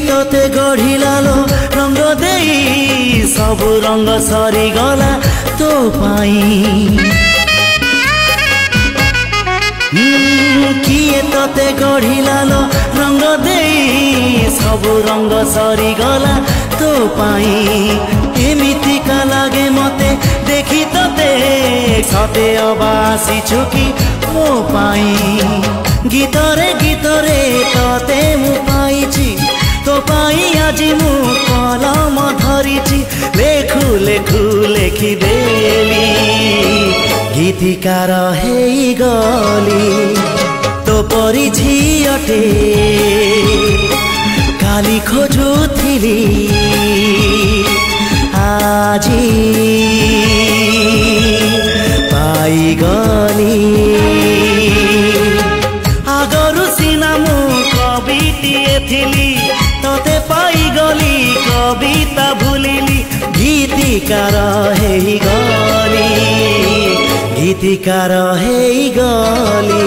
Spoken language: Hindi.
तोते गढ़िलालो रंग देई सबु रंग सरी गला तो पाई किए तोते गढ़िलालो रंग देई सबु रंग सरी गला तो पाई एमितिका लागे मते देखी तोते सते अबासी छुकी मो पाई गीतरे गीतरे तोते मु पाइछि तो पाई आजि मु कलम धरिछि लेखु लेखु लेखि देली गीतिकार हेई गली तो परी झियटे काली खोजुथिली आजी पाई गली आगरु सिना मु कविटिए थिली तोते पाई गली कविता भूलिली गीतिकार हेई गली गीतिकार हेई गली।